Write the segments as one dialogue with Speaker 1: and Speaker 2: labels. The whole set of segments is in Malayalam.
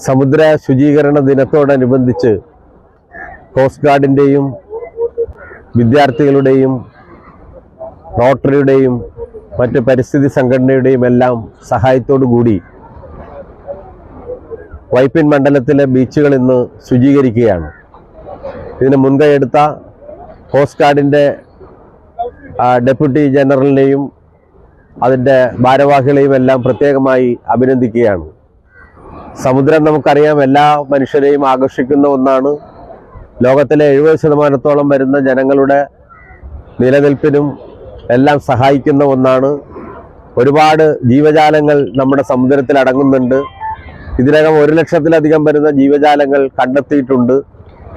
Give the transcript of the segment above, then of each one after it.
Speaker 1: സമുദ്ര ശുചീകരണ ദിനത്തോടനുബന്ധിച്ച് കോസ്റ്റ് ഗാർഡിൻ്റെയും വിദ്യാർത്ഥികളുടെയും റോട്ടറിയുടെയും മറ്റ് പരിസ്ഥിതി സംഘടനയുടെയും എല്ലാം സഹായത്തോടു കൂടി വൈപ്പിൻ മണ്ഡലത്തിലെ ബീച്ചുകൾ ഇന്ന് ശുചീകരിക്കുകയാണ്. ഇതിന് മുൻകൈയെടുത്ത കോസ്റ്റ് ഗാർഡിൻ്റെ ഡെപ്യൂട്ടി ജനറലിനെയും അതിൻ്റെ ഭാരവാഹികളെയും എല്ലാം പ്രത്യേകമായി അഭിനന്ദിക്കുകയാണ്. സമുദ്രം നമുക്കറിയാം എല്ലാ മനുഷ്യരെയും ആകർഷിക്കുന്ന ഒന്നാണ്. ലോകത്തിലെ 70% വരുന്ന ജനങ്ങളുടെ നിലനിൽപ്പിനും എല്ലാം സഹായിക്കുന്ന ഒന്നാണ്. ഒരുപാട് ജീവജാലങ്ങൾ നമ്മുടെ സമുദ്രത്തിൽ അടങ്ങുന്നുണ്ട്. ഇതിനകം 1 ലക്ഷത്തിലധികം വരുന്ന ജീവജാലങ്ങൾ കണ്ടെത്തിയിട്ടുണ്ട്.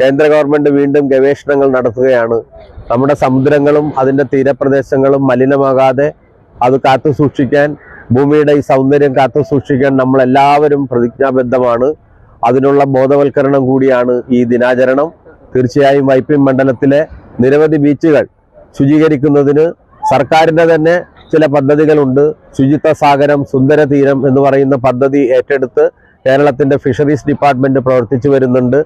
Speaker 1: കേന്ദ്ര ഗവൺമെൻറ് വീണ്ടും ഗവേഷണങ്ങൾ നടത്തുകയാണ്. നമ്മുടെ സമുദ്രങ്ങളും അതിൻ്റെ തീരപ്രദേശങ്ങളും മലിനമാകാതെ അത് കാത്തു സൂക്ഷിക്കാൻ, ഭൂമിയുടെ ഈ സൗന്ദര്യം കാത്തു സൂക്ഷിക്കാൻ നമ്മളെല്ലാവരും പ്രതിജ്ഞാബദ്ധമാണ്. അതിനുള്ള ബോധവൽക്കരണം കൂടിയാണ് ഈ ദിനാചരണം. തീർച്ചയായും വൈപ്പിൻ മണ്ഡലത്തിലെ നിരവധി ബീച്ചുകൾ ശുചീകരിക്കുന്നതിന് സർക്കാരിൻ്റെ തന്നെ ചില പദ്ധതികളുണ്ട്. ശുചിത്വ സാഗരം സുന്ദര തീരം എന്ന് പറയുന്ന പദ്ധതി ഏറ്റെടുത്ത് കേരളത്തിൻ്റെ ഫിഷറീസ് ഡിപ്പാർട്ട്മെൻറ്റ് പ്രവർത്തിച്ചു വരുന്നുണ്ട്.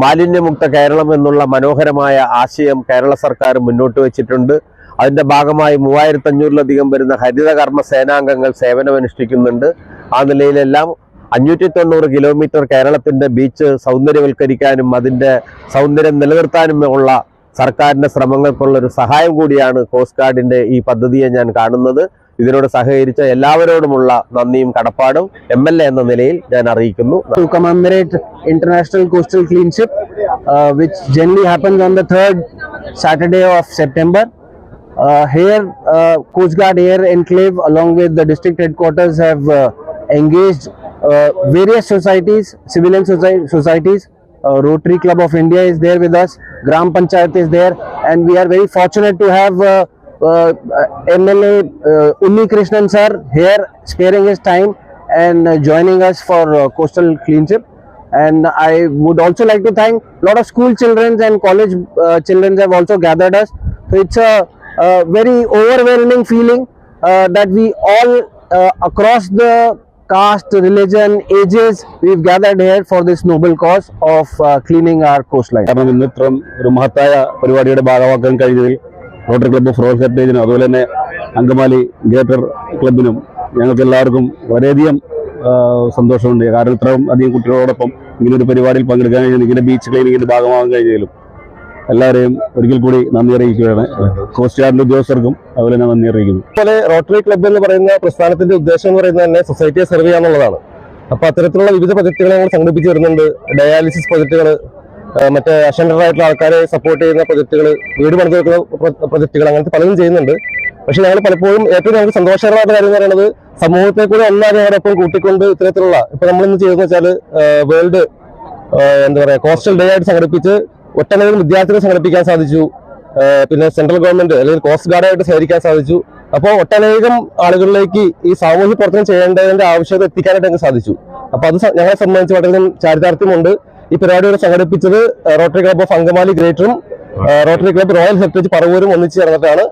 Speaker 1: മാലിന്യമുക്ത കേരളം എന്നുള്ള മനോഹരമായ ആശയം കേരള സർക്കാർ മുന്നോട്ട് വച്ചിട്ടുണ്ട്. അതിൻ്റെ ഭാഗമായി 3500-ലധികം വരുന്ന ഹരിതകർമ്മ സേനാംഗങ്ങൾ സേവനമനുഷ്ഠിക്കുന്നുണ്ട്. ആ നിലയിലെല്ലാം 590 കിലോമീറ്റർ കേരളത്തിൻ്റെ ബീച്ച് സൗന്ദര്യവൽക്കരിക്കാനും അതിൻ്റെ സൗന്ദര്യം നിലനിർത്താനും ഉള്ള സർക്കാരിൻ്റെ ശ്രമങ്ങൾക്കുള്ളൊരു സഹായം കൂടിയാണ് കോസ്റ്റ് ഗാർഡിൻ്റെ ഈ പദ്ധതിയെ ഞാൻ കാണുന്നത്. ഇതിനോട് സഹകരിച്ച എല്ലാവരോടുമുള്ള നന്ദിയും കടപ്പാടും MLA എന്ന നിലയിൽ ഞാൻ അറിയിക്കുന്നു.
Speaker 2: To commemorate International Coastal Cleanship, which generally happens on the 3rd Saturday of September. Here, Coast Guard Air Enclave along with the district headquarters have engaged various societies, civilian societies. Rotary Club of India is there with us, Gram Panchayat is there, and we are very fortunate to have MLA Unni Krishnan sir here sparing his time and joining us for coastal cleanship. And I would also like to thank a lot of school children and college children have also gathered us. So it's a very overwhelming feeling that we all across the caste, religion, ages, we've gathered here for this noble cause of cleaning our coastline.
Speaker 3: ഇത്രയും ഒരു മഹത്തായ പരിപാടിയുടെ ഭാഗമാക്കാൻ കഴിഞ്ഞതിൽ റോട്ടറി ക്ലബ്ബ് ഓഫ് റോയൽ ഹെറിറ്റേജിനും അതുപോലെ തന്നെ അങ്കമാലി ഗ്രേറ്റർ ക്ലബിനും ഞങ്ങൾക്ക് എല്ലാവർക്കും വളരെയധികം സന്തോഷമുണ്ട്. കാരണം ഇത്രയും അധികം കുട്ടികളോടൊപ്പം ഇങ്ങനൊരു പരിപാടിയിൽ പങ്കെടുക്കാൻ കഴിഞ്ഞാൽ ഇങ്ങനെ ബീച്ച് ക്ലീനിങ്ങിന്റെ ഭാഗമാകാൻ കഴിഞ്ഞാലും എല്ലാവരെയും ഒരിക്കൽ കൂടി നന്ദി അറിയിക്കുകയാണ്. കോസ്റ്റ് ഗാർഡിന്റെ ഉദ്യോഗസ്ഥർക്കും അതുപോലെ തന്നെ നന്ദി അറിയിക്കുന്നു.
Speaker 1: അതുപോലെ റോട്ടറി ക്ലബ്ബ് എന്ന് പറയുന്ന പ്രസ്ഥാനത്തിന്റെ ഉദ്ദേശം എന്ന് പറയുന്നത് തന്നെ സൊസൈറ്റിയെ സെർവ് ചെയ്യാന്നുള്ളതാണ്. അപ്പോൾ അത്തരത്തിലുള്ള വിവിധ പ്രൊജക്ടുകൾ ഞങ്ങൾ സംഘടിപ്പിച്ച് വരുന്നുണ്ട്. ഡയാലിസിസ് പ്രൊജക്ടുകൾ, മറ്റേ അഷൻഡറായിട്ടുള്ള ആൾക്കാരെ സപ്പോർട്ട് ചെയ്യുന്ന പ്രൊജക്ടുകൾ, വീട് പണിത് വെക്കുന്ന പ്രൊജക്ടുകൾ, അങ്ങനത്തെ പലതും ചെയ്യുന്നുണ്ട്. പക്ഷെ ഞങ്ങൾ പലപ്പോഴും ഏറ്റവും ഞങ്ങൾക്ക് സന്തോഷകരമായിട്ട് കാര്യം എന്ന് പറയുന്നത് സമൂഹത്തെ കൂടെ ഒന്നാമത് ഞങ്ങളൊപ്പം കൂട്ടിക്കൊണ്ട് ഇത്തരത്തിലുള്ള ഇപ്പൊ നമ്മളിന്ന് ചെയ്തെന്ന് വെച്ചാൽ വേൾഡ് കോസ്റ്റൽ ഡേ ആയിട്ട് സംഘടിപ്പിച്ച് ഒട്ടനവധി വിദ്യാർത്ഥികളെ സംഘടിപ്പിക്കാൻ സാധിച്ചു. പിന്നെ സെൻട്രൽ ഗവൺമെന്റ് അല്ലെങ്കിൽ കോസ്റ്റ് ഗാർഡായിട്ട് സഹകരിക്കാൻ സാധിച്ചു. അപ്പോൾ ഒട്ടനേകം ആളുകളിലേക്ക് ഈ സാമൂഹ്യ പ്രവർത്തനം ചെയ്യേണ്ടതിന്റെ ആവശ്യകത എത്തിക്കാനായിട്ട് ഞങ്ങൾക്ക് സാധിച്ചു. അപ്പൊ അത് ഞങ്ങളെ സംബന്ധിച്ച് വളരെയധികം ചാരിതാർത്ഥ്യമുണ്ട്. ഈ പരിപാടിയോട് സംഘടിപ്പിച്ചത് റോട്ടറി ക്ലബ്ബ് ഓഫ് അങ്കമാലി ഗ്രേറ്ററും റോട്ടറി ക്ലബ്ബ് റോയൽ ഹെറിറ്റേജ് പറവൂരും ഒന്നിച്ച് ചേർന്നിട്ടാണ്.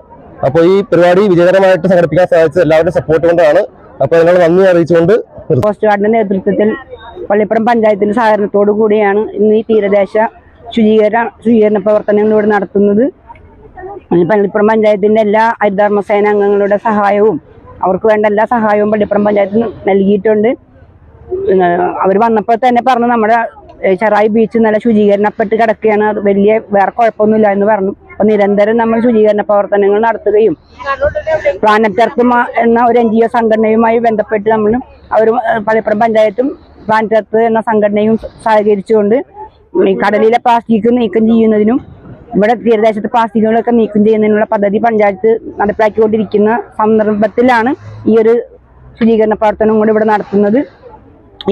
Speaker 1: അപ്പോൾ ഈ പരിപാടി വിജയകരമായിട്ട് സംഘടിപ്പിക്കാൻ സാധിച്ചത് എല്ലാവരുടെയും സപ്പോർട്ട് കൊണ്ടാണ്. അപ്പോൾ ഞങ്ങൾ നന്ദി അറിയിച്ചുകൊണ്ട്
Speaker 4: കോസ്റ്റ് ഗാർഡിന്റെ നേതൃത്വത്തിൽ പള്ളിപ്പുറം പഞ്ചായത്തിന്റെ സഹകരണത്തോടു കൂടിയാണ് ഇന്ന് ഈ തീരദേശ ശുചീകരണ പ്രവർത്തനങ്ങൾ ഇവിടെ നടത്തുന്നത്. പള്ളിപ്പുറം പഞ്ചായത്തിന്റെ എല്ലാ ഹരിതകർമ്മ സേനാംഗങ്ങളുടെ സഹായവും അവർക്ക് വേണ്ട എല്ലാ സഹായവും പള്ളിപ്പുറം പഞ്ചായത്തിന് നൽകിയിട്ടുണ്ട്. അവർ വന്നപ്പോൾ തന്നെ പറഞ്ഞു നമ്മുടെ ചെറായി ബീച്ച് നല്ല ശുചീകരണപ്പെട്ട് കിടക്കുകയാണ്, വേറെ കുഴപ്പമൊന്നുമില്ല എന്ന് പറഞ്ഞു. അപ്പൊ നിരന്തരം നമ്മൾ ശുചീകരണ പ്രവർത്തനങ്ങൾ നടത്തുകയും പ്ലാനറ്റ് എർത്ത് എന്ന ഒരു NGO സംഘടനയുമായി ബന്ധപ്പെട്ട് നമ്മളും പള്ളിപ്പുറം പഞ്ചായത്തും പ്ലാനറ്റ് എർത്ത് എന്ന സംഘടനയും സഹകരിച്ചുകൊണ്ട് ഈ കടലിലെ പ്ലാസ്റ്റിക് നീക്കം ചെയ്യുന്നതിനും ഇവിടെ തീരദേശത്തെ പ്ലാസ്റ്റിക്കുകളൊക്കെ നീക്കം ചെയ്യുന്നതിനുള്ള പദ്ധതി പഞ്ചായത്ത് നടപ്പിലാക്കിക്കൊണ്ടിരിക്കുന്ന സന്ദർഭത്തിലാണ് ഈ ഒരു ശുചീകരണ പ്രവർത്തനം കൂടി ഇവിടെ നടത്തുന്നത്.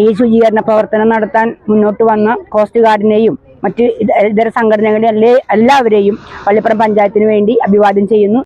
Speaker 4: ഈ ശുചീകരണ പ്രവർത്തനം നടത്താൻ മുന്നോട്ട് വന്ന കോസ്റ്റ് ഗാർഡിനെയും മറ്റ് ഇതര സംഘടനകളെ എല്ലാവരെയും പള്ളിപ്പുറം പഞ്ചായത്തിന് വേണ്ടി അഭിവാദ്യം ചെയ്യുന്നു.